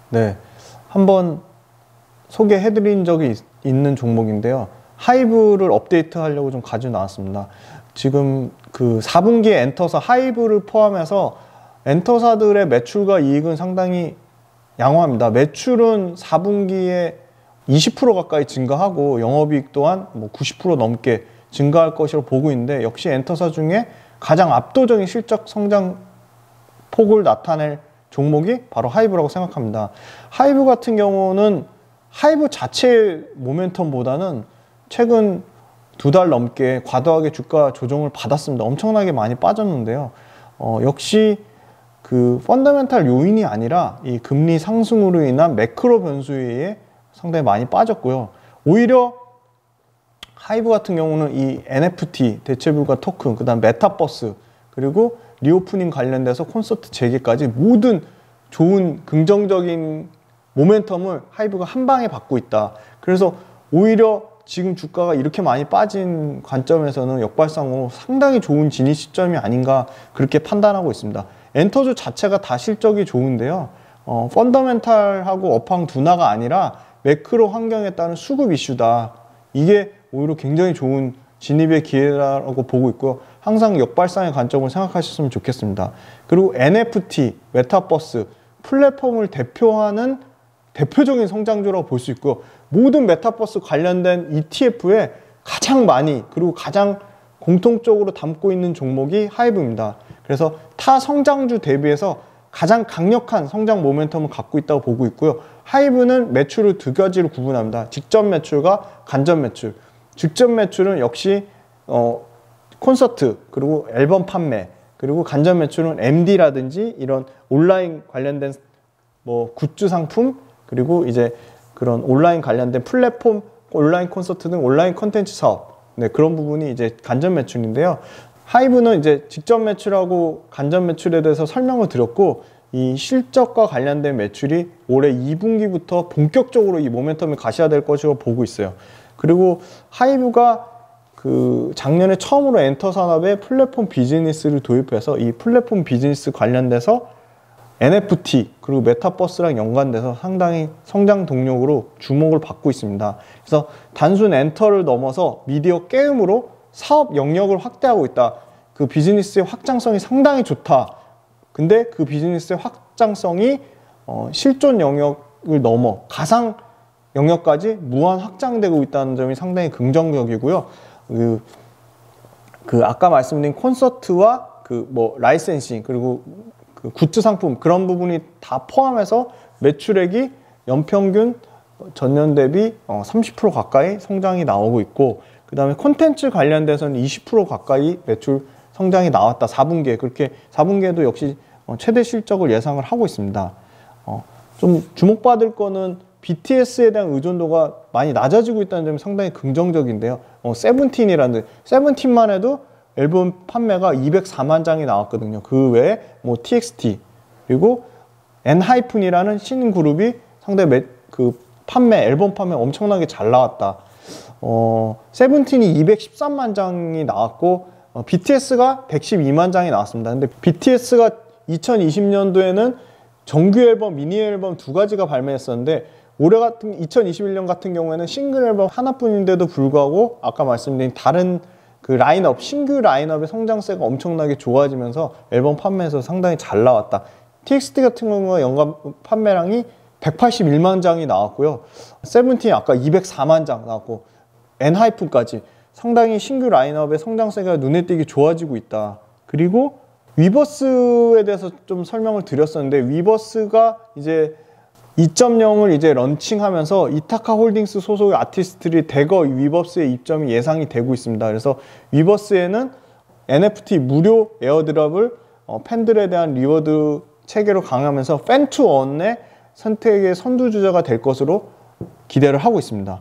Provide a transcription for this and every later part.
네, 한번 소개해드린 적이 있는 종목인데요. 하이브를 업데이트하려고 좀 가지고 나왔습니다. 지금 그 4분기에 엔터사 하이브를 포함해서 엔터사들의 매출과 이익은 상당히 양호합니다. 매출은 4분기에 20% 가까이 증가하고 영업이익 또한 뭐 90% 넘게 증가할 것으로 보고 있는데, 역시 엔터사 중에 가장 압도적인 실적 성장 폭을 나타낼 종목이 바로 하이브라고 생각합니다. 하이브 같은 경우는 하이브 자체의 모멘텀보다는 최근 2달 넘게 과도하게 주가 조정을 받았습니다. 엄청나게 많이 빠졌는데요. 역시 그 펀더멘탈 요인이 아니라 이 금리 상승으로 인한 매크로 변수에 의해 상당히 많이 빠졌고요. 오히려 하이브 같은 경우는 이 NFT, 대체불가 토큰, 그 다음 메타버스, 그리고 리오프닝 관련돼서 콘서트 재개까지 모든 좋은 긍정적인 모멘텀을 하이브가 한 방에 받고 있다. 그래서 오히려 지금 주가가 이렇게 많이 빠진 관점에서는 역발상으로 상당히 좋은 진입 시점이 아닌가, 그렇게 판단하고 있습니다. 엔터주 자체가 다 실적이 좋은데요. 펀더멘탈하고 업황 둔화가 아니라 매크로 환경에 따른 수급 이슈다. 이게 오히려 굉장히 좋은 진입의 기회라고 보고 있고요. 항상 역발상의 관점을 생각하셨으면 좋겠습니다. 그리고 NFT, 메타버스, 플랫폼을 대표하는 대표적인 성장주라고 볼 수 있고요. 모든 메타버스 관련된 ETF에 가장 많이, 그리고 가장 공통적으로 담고 있는 종목이 하이브입니다. 그래서 타 성장주 대비해서 가장 강력한 성장 모멘텀을 갖고 있다고 보고 있고요. 하이브는 매출을 두 가지로 구분합니다. 직접 매출과 간접 매출. 직접 매출은 역시 콘서트, 그리고 앨범 판매, 그리고 간접 매출은 MD라든지 이런 온라인 관련된 뭐 굿즈 상품, 그리고 이제 그런 온라인 관련된 플랫폼, 온라인 콘서트 등 온라인 콘텐츠 사업, 네, 그런 부분이 이제 간접 매출인데요. 하이브는 이제 직접 매출하고 간접 매출에 대해서 설명을 드렸고, 이 실적과 관련된 매출이 올해 2분기부터 본격적으로 이 모멘텀을 가셔야 될 것으로 보고 있어요. 그리고 하이브가 그 작년에 처음으로 엔터 산업에 플랫폼 비즈니스를 도입해서 이 플랫폼 비즈니스 관련돼서 NFT 그리고 메타버스랑 연관돼서 상당히 성장 동력으로 주목을 받고 있습니다. 그래서 단순 엔터를 넘어서 미디어 게임으로 사업 영역을 확대하고 있다. 그 비즈니스의 확장성이 상당히 좋다. 근데 그 비즈니스의 확장성이 실존 영역을 넘어 가상 영역까지 무한 확장되고 있다는 점이 상당히 긍정적이고요. 그 아까 말씀드린 콘서트와 그 뭐 라이센싱, 그리고 그 굿즈 상품, 그런 부분이 다 포함해서 매출액이 연평균 전년 대비 30% 가까이 성장이 나오고 있고, 그 다음에 콘텐츠 관련돼서는 20% 가까이 매출 성장이 나왔다. 4분기에. 그렇게 4분기에도 역시 최대 실적을 예상을 하고 있습니다. 좀 주목받을 거는 BTS에 대한 의존도가 많이 낮아지고 있다는 점이 상당히 긍정적인데요. 세븐틴이라는, 세븐틴만 해도 앨범 판매가 204만 장이 나왔거든요. 그 외에 뭐 TXT, 그리고 엔하이픈이라는 신그룹이 상당히 그 판매, 앨범 판매 엄청나게 잘 나왔다. 세븐틴이 213만 장이 나왔고, BTS가 112만 장이 나왔습니다. 근데 BTS가 2020년도에는 정규 앨범, 미니 앨범 두 가지가 발매했었는데, 올해 같은 2021년 같은 경우에는 싱글 앨범 하나뿐인데도 불구하고 아까 말씀드린 다른 그 라인업, 신규 라인업의 성장세가 엄청나게 좋아지면서 앨범 판매에서 상당히 잘 나왔다. TXT 같은 경우는 연간 판매량이 181만 장이 나왔고요. 세븐틴이 아까 204만 장 나왔고, 엔하이픈까지 상당히 신규 라인업의 성장세가 눈에 띄게 좋아지고 있다. 그리고 위버스에 대해서 좀 설명을 드렸었는데, 위버스가 이제 2.0을 이제 런칭하면서 이타카 홀딩스 소속의 아티스트들이 대거 위버스의 입점이 예상이 되고 있습니다. 그래서 위버스에는 NFT 무료 에어드랍을 팬들에 대한 리워드 체계로 강화하면서 팬투원의 선택의 선두주자가 될 것으로 기대를 하고 있습니다.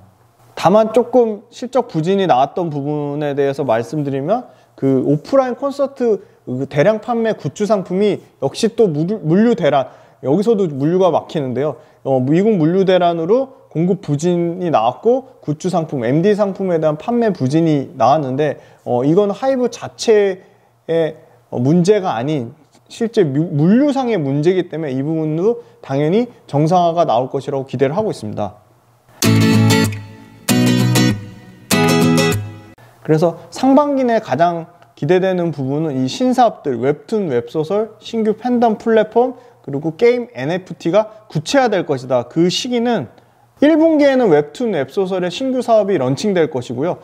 다만 조금 실적 부진이 나왔던 부분에 대해서 말씀드리면, 그 오프라인 콘서트 대량 판매 굿즈 상품이 역시 또 물류 대란, 여기서도 물류가 막히는데요. 미국 물류 대란으로 공급 부진이 나왔고, 굿즈 상품, MD 상품에 대한 판매 부진이 나왔는데, 이건 하이브 자체의 문제가 아닌 실제 물류상의 문제이기 때문에 이 부분도 당연히 정상화가 나올 것이라고 기대를 하고 있습니다. 그래서 상반기 내 가장 기대되는 부분은 이 신사업들, 웹툰, 웹소설, 신규 팬덤 플랫폼, 그리고 게임 NFT가 구체화될 것이다. 그 시기는 1분기에는 웹툰, 웹소설의 신규 사업이 런칭될 것이고요.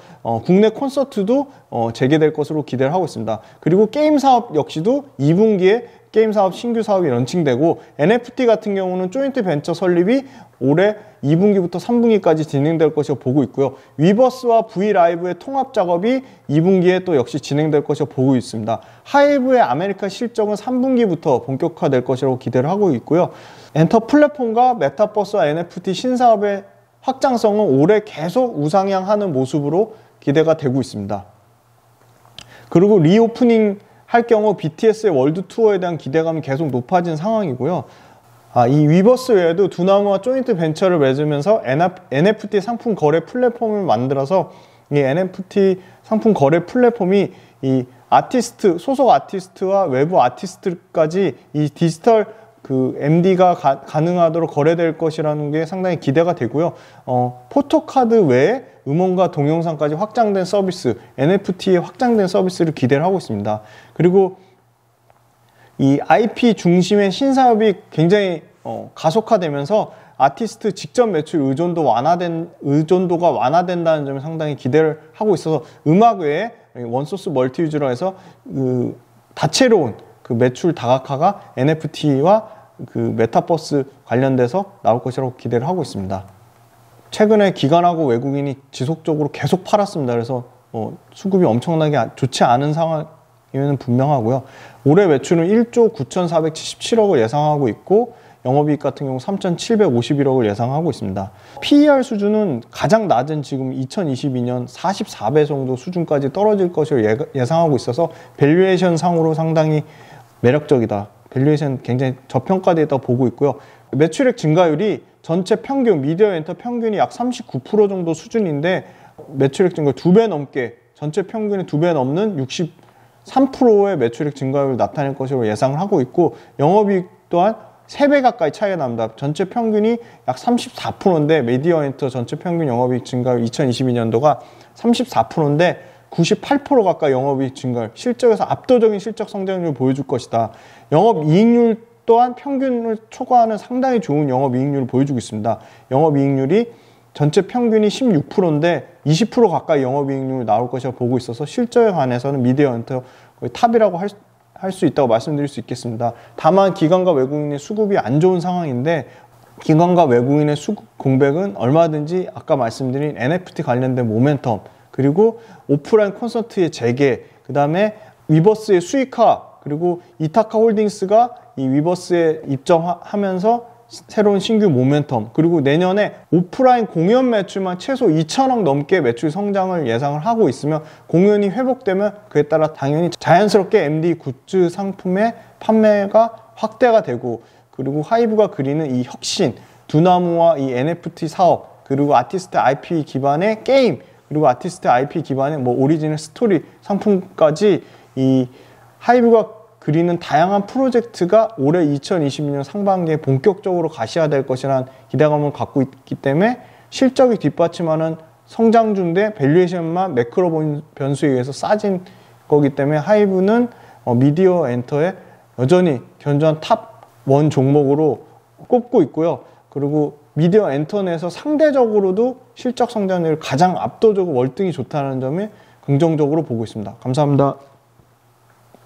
국내 콘서트도 재개될 것으로 기대를 하고 있습니다. 그리고 게임 사업 역시도 2분기에 게임 사업 신규 사업이 런칭되고, NFT 같은 경우는 조인트 벤처 설립이 올해 2분기부터 3분기까지 진행될 것이라고 보고 있고요. 위버스와 V라이브의 통합 작업이 2분기에 또 역시 진행될 것이라고 보고 있습니다. 하이브의 아메리카 실적은 3분기부터 본격화될 것이라고 기대를 하고 있고요. 엔터 플랫폼과 메타버스와 NFT 신사업의 확장성은 올해 계속 우상향하는 모습으로 기대가 되고 있습니다. 그리고 리오프닝 할 경우 BTS의 월드 투어에 대한 기대감이 계속 높아진 상황이고요. 이 위버스 외에도 두나무와 조인트 벤처를 맺으면서 NFT 상품 거래 플랫폼을 만들어서 이 NFT 상품 거래 플랫폼이 이 아티스트, 소속 아티스트와 외부 아티스트까지 이 디지털 MD가 가능하도록 거래될 것이라는 게 상당히 기대가 되고요. 포토카드 외에 음원과 동영상까지 확장된 서비스, NFT의 확장된 서비스를 기대를 하고 있습니다. 그리고 이 IP 중심의 신사업이 굉장히 가속화되면서 아티스트 직접 매출 의존도가 완화된다는 점에 상당히 기대를 하고 있어서 음악 외에 원소스 멀티 유저로 해서 다채로운 매출 다각화가 NFT와 메타버스 관련돼서 나올 것이라고 기대를 하고 있습니다. 최근에 기관하고 외국인이 지속적으로 계속 팔았습니다. 그래서 수급이 엄청나게 좋지 않은 상황이면 분명하고요. 올해 매출은 1조 9,477억을 예상하고 있고, 영업이익 같은 경우 3,751억을 예상하고 있습니다. PER 수준은 가장 낮은 지금 2022년 44배 정도 수준까지 떨어질 것을 예상하고 있어서 밸류에이션 상으로 상당히 매력적이다. 밸류에이션 굉장히 저평가되어 보고 있고요. 매출액 증가율이 전체 평균, 미디어 엔터 평균이 약 39% 정도 수준인데, 매출액 증가 2배 넘게, 전체 평균의 2배 넘는 63%의 매출액 증가율을 나타낼 것으로 예상을 하고 있고, 영업이익 또한 3배 가까이 차이가 납니다. 전체 평균이 약 34%인데 미디어 엔터 전체 평균 영업이익 증가율 2022년도가 34%인데 98% 가까이 영업이익 증가율, 실적에서 압도적인 실적 성장률을 보여줄 것이다. 영업이익률 또한 평균을 초과하는 상당히 좋은 영업이익률을 보여주고 있습니다. 영업이익률이 전체 평균이 16%인데 20% 가까이 영업이익률이 나올 것이라고 보고 있어서 실적에 관해서는 미디어 엔터 거의 탑이라고 할 수 있다고 말씀드릴 수 있겠습니다. 다만 기관과 외국인의 수급이 안 좋은 상황인데, 기관과 외국인의 수급 공백은 얼마든지 아까 말씀드린 NFT 관련된 모멘텀, 그리고 오프라인 콘서트의 재개, 그 다음에 위버스의 수익화, 그리고 이타카 홀딩스가 이 위버스에 입점하면서 새로운 신규 모멘텀, 그리고 내년에 오프라인 공연 매출만 최소 2천억 넘게 매출 성장을 예상을 하고 있으며, 공연이 회복되면 그에 따라 당연히 자연스럽게 MD 굿즈 상품의 판매가 확대가 되고, 그리고 하이브가 그리는 이 혁신, 두나무와 이 NFT 사업, 그리고 아티스트 IP 기반의 게임, 그리고 아티스트 IP 기반의 오리지널 스토리 상품까지 이 하이브가 그리는 다양한 프로젝트가 올해 2022년 상반기에 본격적으로 가시화될 것이라는 기대감을 갖고 있기 때문에, 실적이 뒷받침하는 성장주인데 밸류에이션만 매크로 변수에 의해서 싸진 거기 때문에 하이브는 미디어 엔터에 여전히 견조한 탑1 종목으로 꼽고 있고요. 그리고 미디어 엔터 내에서 상대적으로도 실적 성장률이 가장 압도적으로 월등히 좋다는 점에 긍정적으로 보고 있습니다. 감사합니다.